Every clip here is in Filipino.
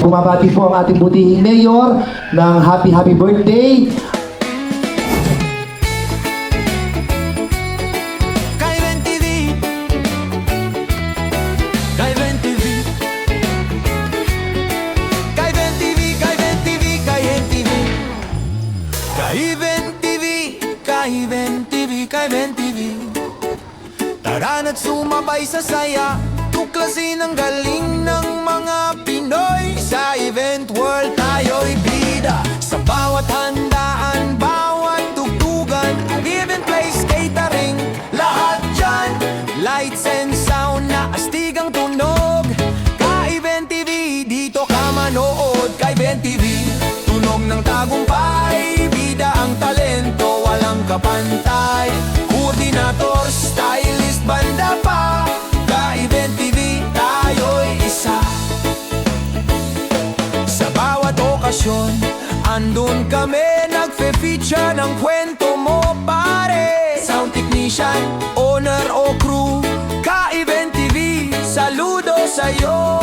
bumabati po ang ating butihing mayor ng happy birthday. Tara na't sumabay sa saya, tuklasin ang galing ng mga Pinoy. Sa event world tayo'y bida, sa bawat handaan, bawat tugtugan, event place, catering, lahat dyan. Lights and sound na astig ang tunog. Ka-Event TV, dito ka manood. Ka-Event TV, tunog ng tagumpay, bida ang talento, walang kapantay. Koordinator, stylist, banda pa, Ka-Event TV, tayo'y isa. Sa bawat okasyon, andun kami, nagfe-feature ng kwento mo, pare. Sound technician, owner o crew, Ka-Event TV, saludo sa'yo.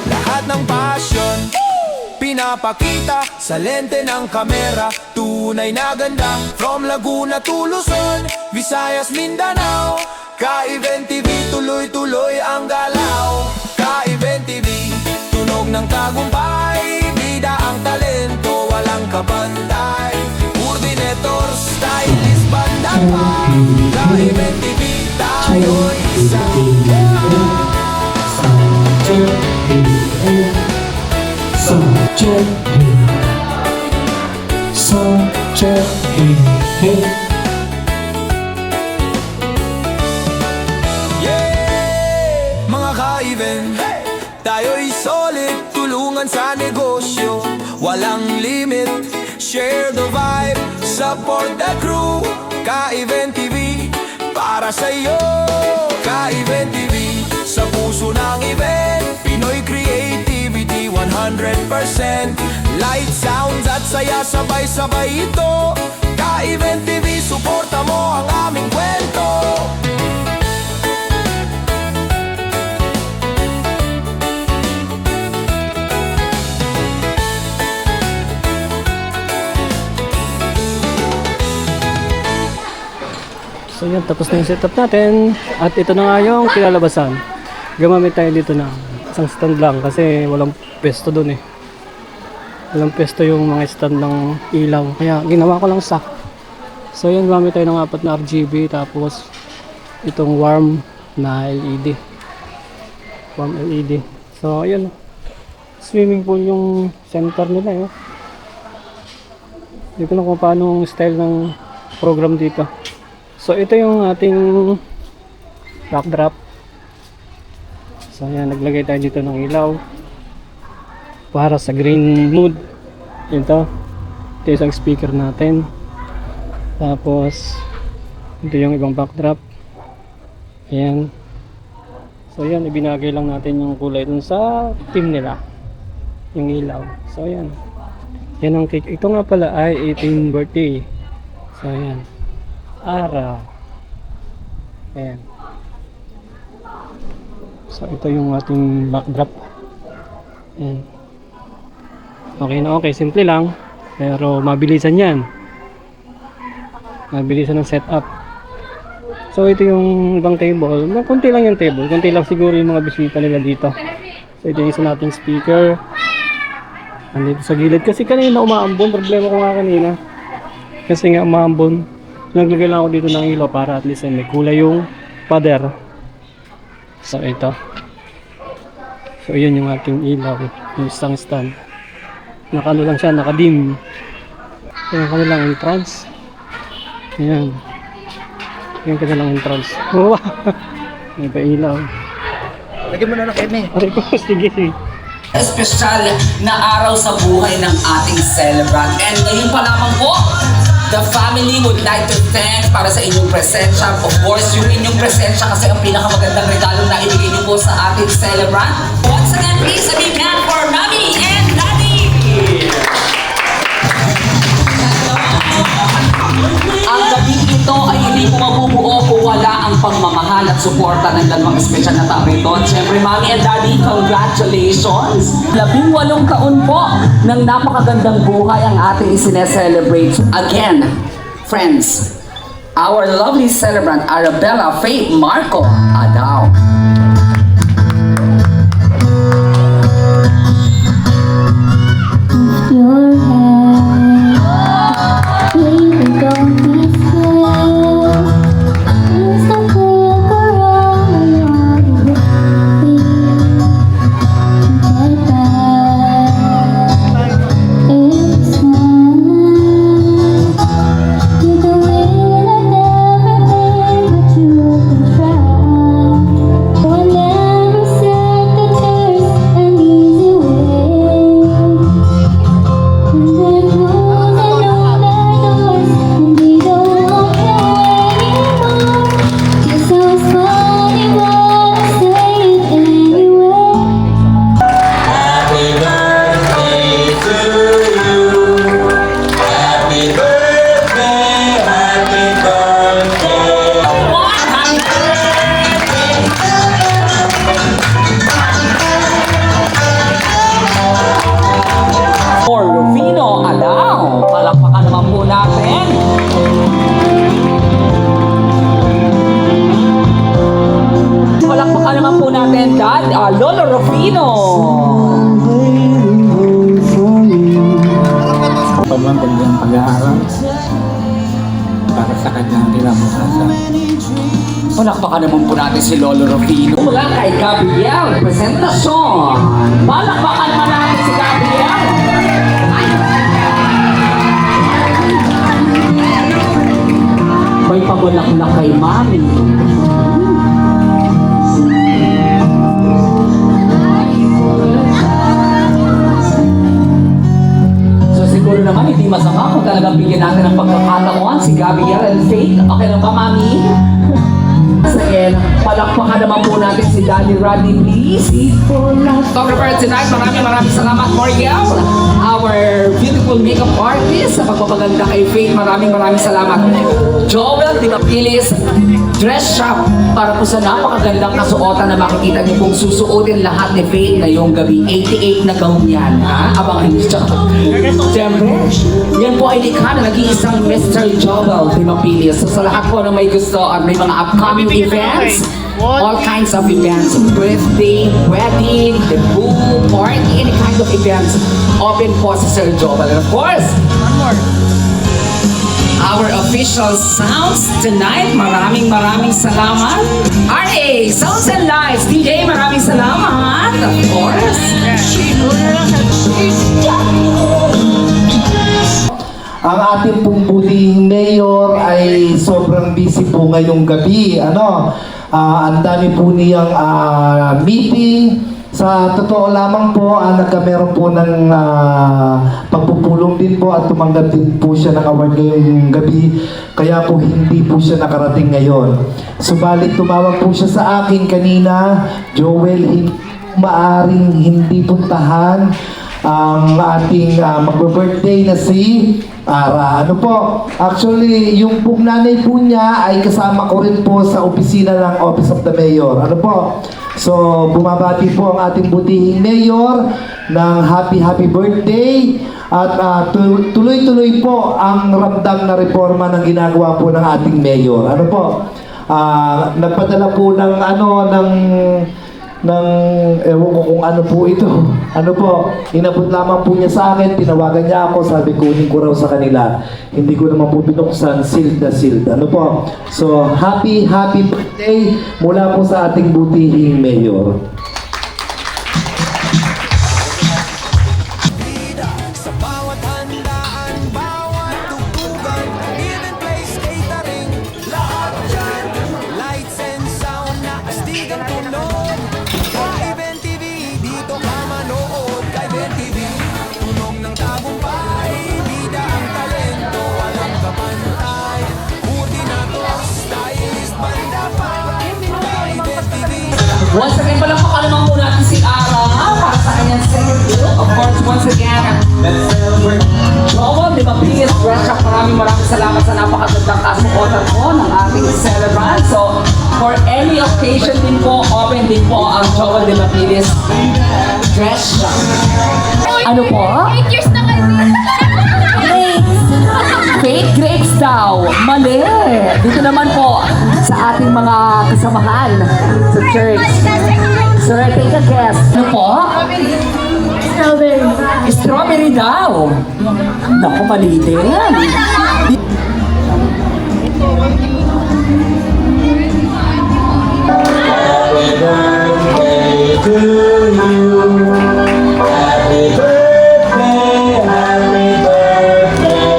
Lahat ng passion pinapakita sa lente ng kamera, tunay na ganda. From Laguna to Luzon, Visayas, Mindanao, Ka-Event TV, tuloy-tuloy ang galaw. Ka-Event TV, tunog ng tagumpay, bida ang talento, walang kabantay. Coordinator, stylist, banda pa, Ka-Event TV, tayo'y isa. Yeah! Mga ka-event, tayo'y solid, tulungan sa negosyo, walang limit. Share the vibe, support the crew. Ka-Event TV, para sa'yo. Ka-Event TV, sa puso ng event, Pinoy creativity 100%. Light, sounds at saya, sabay-sabay ito. Ka-Event TV, suporta mo ang aming kwento. So yan, tapos na yung setup natin. At ito na nga yung kilalabasan. Gamamit tayo dito na isang stand lang kasi walang pesto dun eh. Walang pesto yung mga stand ng ilaw. Kaya ginawa ko lang sack. So yan, gamit tayo ng 4 na RGB. Tapos itong warm na LED. Warm LED. So ayun. Swimming pool yung center nila eh. Hindi ko lang kung paano yung style ng program dito. So ito yung ating backdrop. So yan, naglagay tayo dito ng ilaw para sa green mood. Ito isang speaker natin. Tapos ito yung ibang backdrop. Ayan. So yan, ibinagay lang natin yung kulay dun sa team nila, yung ilaw. So yan, yan ang cake. Ito nga pala ay 18th birthday. So yan, araw. Ayan. So ito yung ating backdrop. Ayan. Okay na okay, simple lang. Pero mabilisan yan. Mabilisan ng setup. So ito yung ibang table. Kunti lang yung table. Kunti lang siguro yung mga bisita nila dito. So ito yung isa nating speaker. Andito sa gilid. Kasi kanina umaambon. Problema ko nga kanina. Kasi nga umaambon. Naglagay lang ako dito ng ilaw para at least ay may kulay yung pader. So ito. So yun yung ating ilaw. Yung isang stand. Nakano lang siya, nakadim. Yung kanilang entrance. Ayan. Yung kanilang entrance. Wow! May pa ilaw. Lagyan mo na ng keme. Aray ko, sige. Espesyal na araw sa buhay ng ating celebrant. And ngayon pa lamang po, the family would like to thank para sa inyong presensya. Of course, yung inyong presensya kasi ang pinakamagandang regalo na ibigay niyo po sa ating celebrant. Once again, please, a big hand for Mami and Daddy! Ang gabing ito ay hindi po mabubuo kung wala ang pagmamahal at at suporta ng dalawang espesyal na tao ito. At syempre, Mami and Daddy, congratulations! 18 taon po ng napakagandang buhay ang ating isineselebrate. Again, friends, our lovely celebrant, Arabella Faith Marco Adao. Your hand, baby, don't be scared. Please don't look around when you're get back. It's time. You can win at everything, but you can try. I never said that there's an easy way. And then close and open doors, and we don't want you anymore. It sounds funny, but I say it anyway. Happy birthday to you. Happy birthday, happy birthday. For Rufino Adao, palakpakan naman po natin. Palakpakan naman po natin, Dad, Lolo Rufino. Pagmamagandang pag-aaral para sa kanyang kinabukasan. Palakpakan naman po natin si Lolo Rufino. Mula kay Gabriel, presentasyon. Palakpakan naman natin si Gabriel. May pabulaklak kay Mami. So siguro naman hindi masama kung talagang bigyan natin ng pagkakataon si Gabriel and Faith. Okay lang ba, Mami? Sige, palakpakan naman po natin si Daddy Rodney, please. Photographer tonight, maraming salamat, Moriel. Our beautiful makeup artist sa pagpapaganda kay Faith, maraming salamat. Joel Dimapilis, dress shop para po sa napakagandang kasuotan na makikita niyo kung susuotin lahat ni Faith ngayong gabi. 88 na gown yan, ha? Abangan niyo siya. Siyempre, yan po ay likha na nag-iisang Mr. Joel Dimapilis. So sa lahat po na may gusto at may mga upcoming events, all kinds of events, birthday, wedding, debut, party, any kind of events, open po si Sir Joel. And of course, our official sounds tonight, maraming salamat. RA, Sounds and Lights, DJ, maraming salamat. Of course. Ang ating pong buting mayor ay sobrang busy po ngayong gabi. Ang dami po niyang meeting. Sa totoo lamang po, nagkameron po ng pagpupulong din po at tumanggap din po siya ng award ngayong gabi. Kaya po hindi po siya nakarating ngayon. Subalit tumawag po siya sa akin kanina, Joel, hindi maaring hindi puntahan ang ating magbe-birthday na si Ara. Actually, yung pong nanay po niya ay kasama ko rin po sa opisina ng Office of the Mayor. So, bumabati po ang ating butihing mayor ng happy birthday at tuloy-tuloy po ang ramdam na reforma ng ginagawa po ng ating mayor. Nagpadala po ng ewan ko kung ano po ito. Inabot lamang po niya sa akin, tinawagan niya ako, sabi kunin ko raw sa kanila. Hindi ko naman po binuksan, sealed na sealed. So, happy birthday mula po sa ating butihing mayor. Sa bawat handaan, bawat tugtugan, event place, catering, lahat dyan. Lights and sound na astigang tunog. Event TV, dito ka manood. Kay Event TV, tunog ng tagumpay. Bida ang talento, walang kapantay. Koordinator, stylist, banda pa. Kay Event TV. Once again, palakpakan naman po natin si Ara para sa kanya And secondly, of course, once again, Joel, di ba, biggest dress shop, maraming salamat sa napakagandang kasuotan po ng ating celebrant. So, for any occasion din po, open din po ang Joel de Mapilis dress shop. Ano po? 8 years na kayo. Fake grapes daw. Mali. Dito naman po sa ating mga kasamahan sa church. Sir, take a guess. Ano po? Strawberry. Strawberry daw. Naku, mali din. Happy birthday to you. Happy birthday, happy birthday.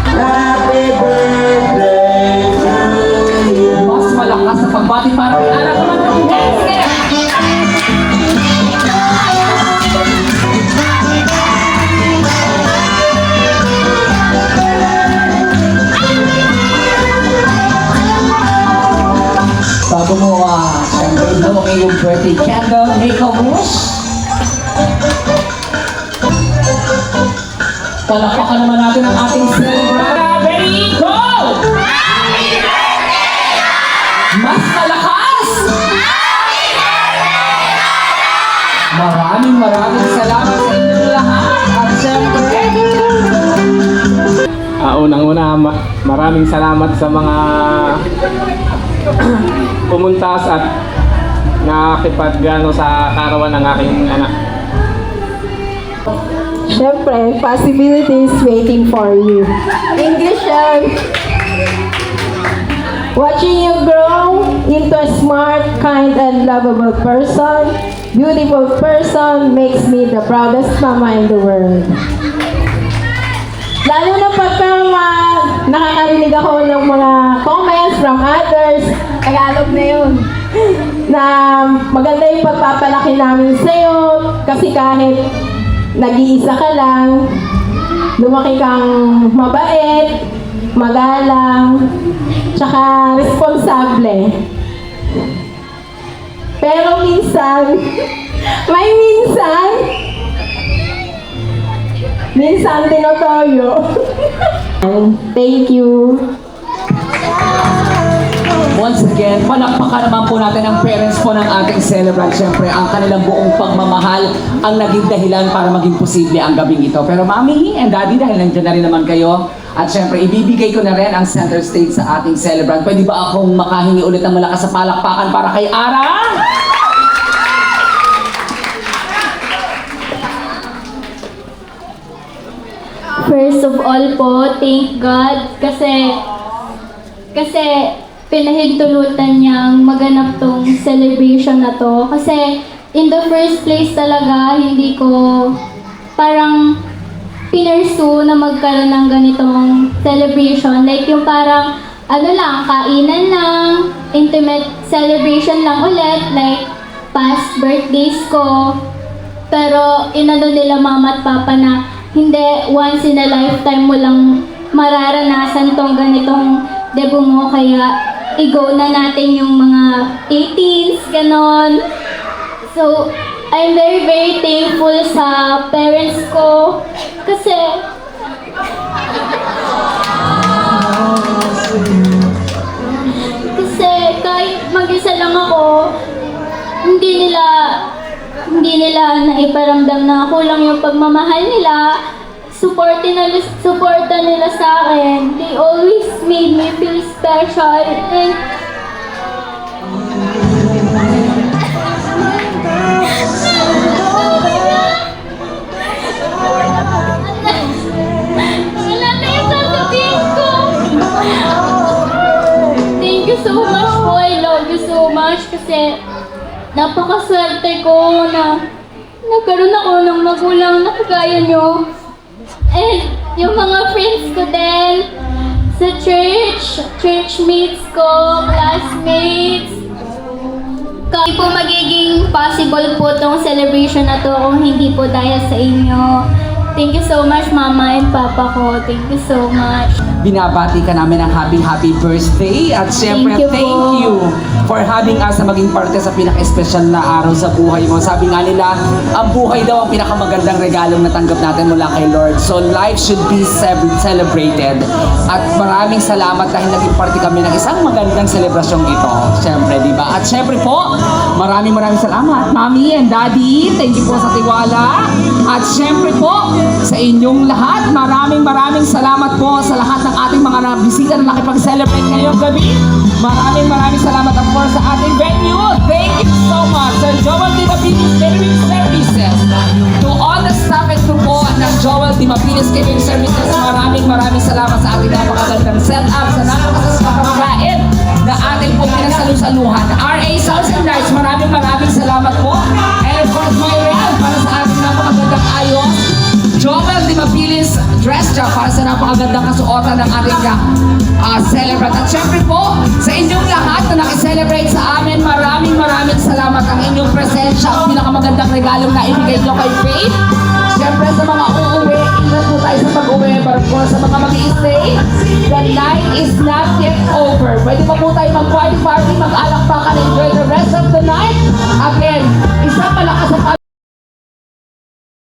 Happy birthday to you. Mas malakas sa pagbati para kay anak naman ng Henry. Bago mo, siyempre, ilawang iyong birthday candle, make a wish. Palakpakan naman natin ang ating celebrant. Ready, go! Mas malakas! Maraming salamat sa inyong lahat. At siyempre, Unang-una, maraming salamat sa mga pumuntas at nakipaggano sa karawan ng aking anak. Siyempre, possibilities waiting for you. English watching you grow into a smart, kind, and lovable person, beautiful person makes me the proudest mama in the world. Lalo na pagka nakakarinig ako ng mga comments from others, Tagalog na yun, na maganda yung pagpapalaki namin sa'yo kasi kahit nag-iisa ka lang, lumaki kang mabait, magalang, tsaka responsable. Pero minsan, minsan tinotoyo. Thank you. once again, palakpakan naman po natin ang parents po ng ating celebrant. Siyempre, ang kanilang buong pagmamahal ang naging dahilan para maging posible ang gabing ito. Pero Mami and Daddy, dahil nandiyan na rin naman kayo, at siyempre, ibibigay ko na rin ang center stage sa ating celebrant. Pwede ba akong makahingi ulit ng malakas sa palakpakan para kay Ara? First of all po, thank God kasi pinahintulutan niyang maganap tong celebration na to. Kasi in the first place talaga, hindi ko parang pinursu na magkaroon ng ganitong celebration. Like yung parang ano lang, kainan lang, intimate celebration lang ulit, like past birthdays ko. Pero inano nila mama at papa na hindi, once in a lifetime mo lang mararanasan tong ganitong debut mo, kaya i-go na natin yung mga 18s, ganon. So, I'm very, very thankful sa parents ko kasi kahit mag-isa lang ako, hindi nila naiparamdam na kulang yung pagmamahal nila, suporta nila sa akin. They always made me feel special. And wala na yung sasabihin ko. Thank you so much po. I love you so much kasi napakaswerte ko na nagkaroon ako ng magulang na kagaya nyo. And yung mga friends ko din sa churchmates ko, classmates. Hindi po magiging possible po tong celebration na to kung hindi po dahil sa inyo. Thank you so much, Mama and Papa ko. Thank you so much. Binabati ka namin ng happy birthday at syempre Thank you po. thank you for having us na maging parte sa pinaka-espesyal na araw sa buhay mo. Sabi nga nila, ang buhay daw ang pinakamagandang regalong natanggap natin mula kay Lord. So life should be celebrated. At maraming salamat dahil naging parte kami ng isang magandang selebrasyong ito. Syempre, di ba? At syempre po, maraming salamat, Mommy and Daddy. Thank you po sa tiwala. At syempre po, sa inyong lahat, maraming salamat po sa lahat ng ating mga bisita na nakipag-celebrate ngayong gabi. Maraming salamat of course sa ating venue. Thank you so much sa Joel Di Mapilis Catering Services. To all the staff and crew po ng Joel Di Mapilis Catering Services, maraming salamat sa ating napakagandang setup, sa napakasasakang pagkain na ating po pinagsalusaluhan. RA Sounds and Lights, maraming salamat po. And of course, Myriel, para sa ating napakagandang ayos. Joel Di Mapilis Dress Shop para sa napakagandang kasuotan ng ating celebrant. At syempre po, sa inyong lahat na nakiselebrate sa amin, maraming salamat. Ang inyong presensya, ang pinakamagandang regalong na ibigay nyo kay Faith. Syempre sa mga uuwi, ingat po tayo sa pag-uwi. But of course, sa mga mag-i-stay, the night is not yet over. Pwede pa po tayo mag-party, mag-alak